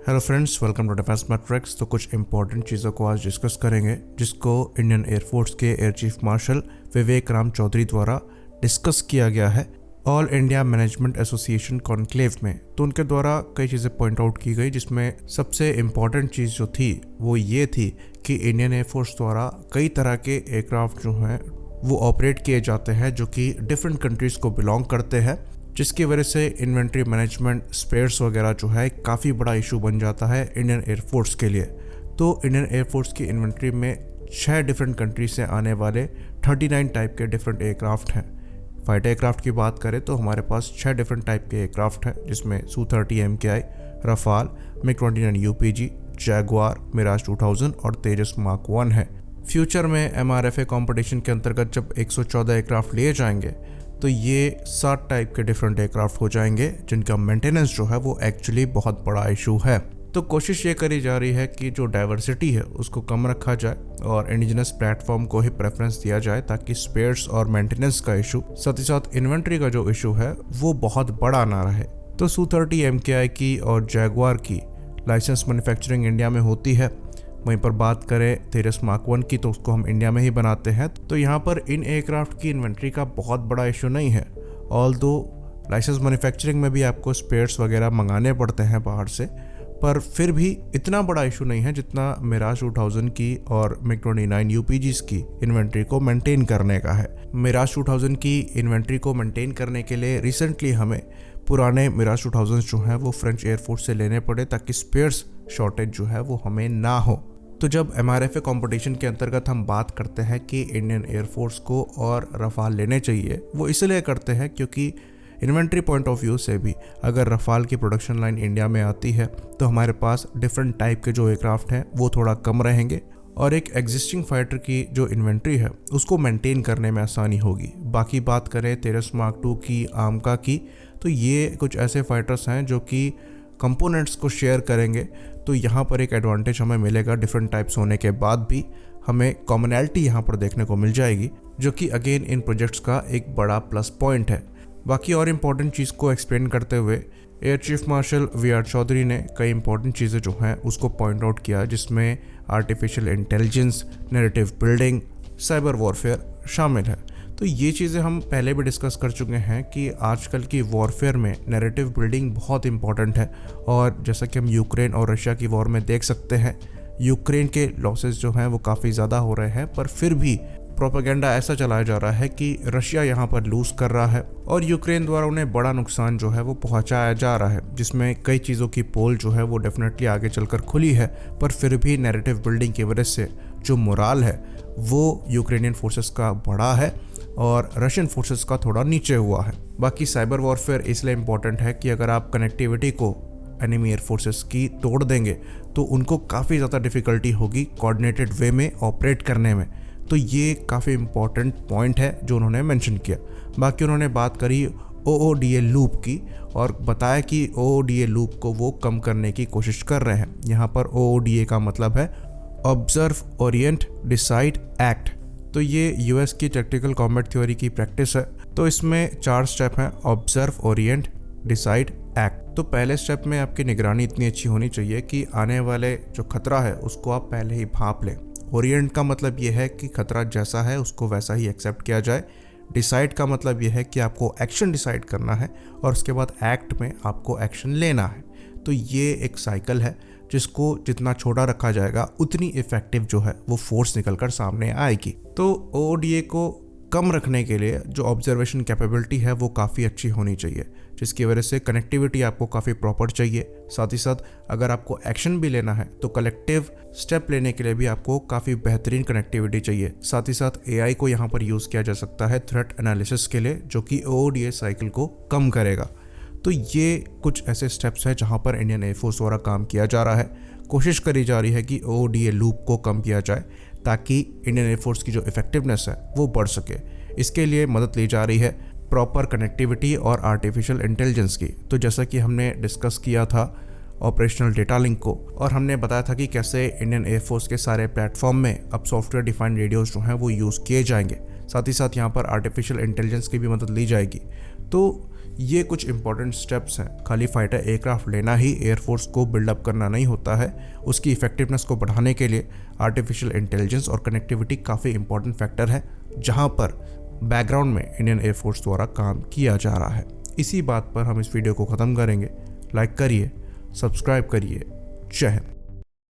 Hello friends, welcome to defence matrix. तो कुछ important चीज़ों को आज डिस्कस करेंगे जिसको इंडियन एयरफोर्स के air chief marshal Vivek Ram Chaudhary द्वारा डिस्कस किया गया है all India management association conclave में। तो उनके द्वारा कई चीज़ें पॉइंट आउट की गई, जिसमें सबसे इम्पॉर्टेंट चीज़ जो थी वो ये थी कि इंडियन एयरफोर्स द्वारा कई तरह के एयरक्राफ्ट जो हैं वो ऑपरेट किए जाते हैं जो कि डिफरेंट कंट्रीज़ को बिलोंग करते हैं, जिसकी वजह से इन्वेंट्री मैनेजमेंट, स्पेयर्स वगैरह जो है काफ़ी बड़ा इशू बन जाता है इंडियन एयरफोर्स के लिए। तो इंडियन एयरफोर्स की इन्वेंट्री में 6 डिफरेंट कंट्री से आने वाले 39 टाइप के डिफरेंट एयरक्राफ्ट हैं। फाइटर एयरक्राफ्ट की बात करें तो हमारे पास 6 डिफरेंट टाइप के एयरक्राफ्ट हैं, जिसमें Su-30 MKI, Rafale, MiG-29 UPG, Jaguar, Mirage 2000 और तेजस मार्क 1 है। फ्यूचर में MRFA कंपटीशन के अंतर्गत जब 114 एयरक्राफ्ट लिए जाएंगे तो ये 60 टाइप के डिफरेंट एयरक्राफ्ट हो जाएंगे, जिनका मेंटेनेंस जो है वो एक्चुअली बहुत बड़ा इशू है। तो कोशिश ये करी जा रही है कि जो डाइवर्सिटी है उसको कम रखा जाए और इंडिजिनस प्लेटफॉर्म को ही प्रेफरेंस दिया जाए, ताकि स्पेयर्स और मेंटेनेंस का इशू, साथ ही साथ इन्वेंट्री का जो इशू है वो बहुत बड़ा ना रहे। तो Su-30 MKI की और जैगुआर की लाइसेंस मैन्युफैक्चरिंग इंडिया में होती है। वहीं पर बात करें तेजस मार्क 1 की, तो उसको हम इंडिया में ही बनाते हैं। तो यहाँ पर इन एयरक्राफ्ट की इन्वेंट्री का बहुत बड़ा इशू नहीं है, ऑल्दो लाइसेंस मैन्युफैक्चरिंग में भी आपको स्पेयर्स वगैरह मंगाने पड़ते हैं बाहर से, पर फिर भी इतना बड़ा इशू नहीं है जितना मिराज 2000 की और MiG-29 UPGs की इन्वेंट्री को मेंटेन करने का है। मिराज 2000 की इन्वेंट्री को मेंटेन करने के लिए रिसेंटली हमें पुराने मिराज 2000 जो हैं वो फ्रेंच एयरफोर्स से लेने पड़े, ताकि स्पेयर्स शॉर्टेज जो है वो हमें ना हो। तो जब MRFA कंपटीशन के अंतर्गत हम बात करते हैं कि इंडियन एयरफोर्स को और रफाल लेने चाहिए, वो इसलिए करते हैं क्योंकि इन्वेंट्री पॉइंट ऑफ व्यू से भी अगर रफाल की प्रोडक्शन लाइन इंडिया में आती है तो हमारे पास डिफरेंट टाइप के जो एयरक्राफ्ट हैं वो थोड़ा कम रहेंगे और एक एग्जिस्टिंग फाइटर की जो इन्वेंट्री है उसको मेंटेन करने में आसानी होगी। बाकी बात करें तेजस मार्क 2 की, आमका की, तो ये कुछ ऐसे फाइटर्स हैं जो कि कंपोनेंट्स को शेयर करेंगे। तो यहाँ पर एक एडवांटेज हमें मिलेगा, डिफरेंट टाइप्स होने के बाद भी हमें कॉमनैलिटी यहाँ पर देखने को मिल जाएगी, जो कि अगेन इन प्रोजेक्ट्स का एक बड़ा प्लस पॉइंट है। बाकी और इम्पोर्टेंट चीज़ को एक्सप्लेन करते हुए air chief marshal V R. Chaudhary ने कई इंपॉर्टेंट चीज़ें जो हैं उसको पॉइंट आउट किया, जिसमें artificial intelligence, narrative building, cyber warfare शामिल है। तो ये चीज़ें हम पहले भी डिस्कस कर चुके हैं कि आजकल की वॉरफेयर में नैरेटिव बिल्डिंग बहुत इंपॉर्टेंट है, और जैसा कि हम यूक्रेन और रशिया की वॉर में देख सकते हैं, यूक्रेन के लॉसेस जो हैं वो काफ़ी ज़्यादा हो रहे हैं, पर फिर भी प्रोपेगेंडा ऐसा चलाया जा रहा है कि रशिया यहाँ पर लूज़ कर रहा है और यूक्रेन द्वारा उन्हें बड़ा नुकसान जो है वो पहुँचाया जा रहा है, जिसमें कई चीज़ों की पोल जो है वो डेफिनेटली आगे चलकर खुली है, पर फिर भी नैरेटिव बिल्डिंग की वजह से जो मोराल है वो यूक्रेनियन फोर्सेस का बढ़ा है और रशियन फोर्सेस का थोड़ा नीचे हुआ है। बाकी साइबर वॉरफेयर इसलिए इम्पोर्टेंट है कि अगर आप कनेक्टिविटी को एनिमी एयर फोर्सेस की तोड़ देंगे तो उनको काफ़ी ज़्यादा डिफ़िकल्टी होगी कोऑर्डिनेटेड वे में ऑपरेट करने में। तो ये काफ़ी इम्पॉर्टेंट पॉइंट है जो उन्होंने मेंशन किया। बाकी उन्होंने बात करी OODA लूप की और बताया कि OODA लूप को वो कम करने की कोशिश कर रहे हैं। यहाँ पर OODA का मतलब है ऑब्जर्व, ओरिएंट, डिसाइड, एक्ट। तो ये US की टैक्टिकल कॉम्बैट थ्योरी की प्रैक्टिस है। तो इसमें 4 स्टेप हैं: ऑब्जर्व, ओरिएंट, डिसाइड, एक्ट। तो पहले स्टेप में आपकी निगरानी इतनी अच्छी होनी चाहिए कि आने वाले जो खतरा है उसको आप पहले ही भांप लें। ओरिएंट का मतलब ये है कि खतरा जैसा है उसको वैसा ही एक्सेप्ट किया जाए। डिसाइड का मतलब ये है कि आपको एक्शन डिसाइड करना है और उसके बाद एक्ट में आपको एक्शन लेना है। तो ये एक साइकिल है जिसको जितना छोटा रखा जाएगा उतनी इफेक्टिव जो है वो फोर्स निकलकर सामने आएगी। तो OODA को कम रखने के लिए जो ऑब्जर्वेशन कैपेबिलिटी है वो काफ़ी अच्छी होनी चाहिए, जिसकी वजह से कनेक्टिविटी आपको काफ़ी प्रॉपर चाहिए। साथ ही साथ अगर आपको एक्शन भी लेना है तो कलेक्टिव स्टेप लेने के लिए भी आपको काफ़ी बेहतरीन कनेक्टिविटी चाहिए। साथ ही साथ AI को यहाँ पर यूज़ किया जा सकता है थ्रेट एनालिसिस के लिए, जो कि OODA साइकिल को कम करेगा। तो ये कुछ ऐसे स्टेप्स हैं जहाँ पर इंडियन एयरफोर्स द्वारा काम किया जा रहा है। कोशिश करी जा रही है कि OODA लूप को कम किया जाए ताकि इंडियन एयरफोर्स की जो इफेक्टिवनेस है वो बढ़ सके। इसके लिए मदद ली जा रही है प्रॉपर कनेक्टिविटी और आर्टिफिशियल इंटेलिजेंस की। तो जैसा कि हमने डिस्कस किया था ऑपरेशनल डेटा लिंक को, और हमने बताया था कि कैसे इंडियन एयरफोर्स के सारे प्लेटफॉर्म में अब सॉफ्टवेयर डिफाइंड रेडियोज जो हैं वो यूज़ किए जाएंगे। साथ ही साथ यहाँ पर आर्टिफिशियल इंटेलिजेंस की भी मदद ली जाएगी। तो ये कुछ इंपॉर्टेंट स्टेप्स हैं। खाली फाइटर एयरक्राफ्ट लेना ही एयरफोर्स को बिल्डअप करना नहीं होता है। उसकी इफेक्टिवनेस को बढ़ाने के लिए आर्टिफिशियल इंटेलिजेंस और कनेक्टिविटी काफ़ी इंपॉर्टेंट फैक्टर है, जहां पर बैकग्राउंड में इंडियन एयरफोर्स द्वारा काम किया जा रहा है। इसी बात पर हम इस वीडियो को ख़त्म करेंगे। लाइक करिए, सब्सक्राइब करिए। जय हिंद।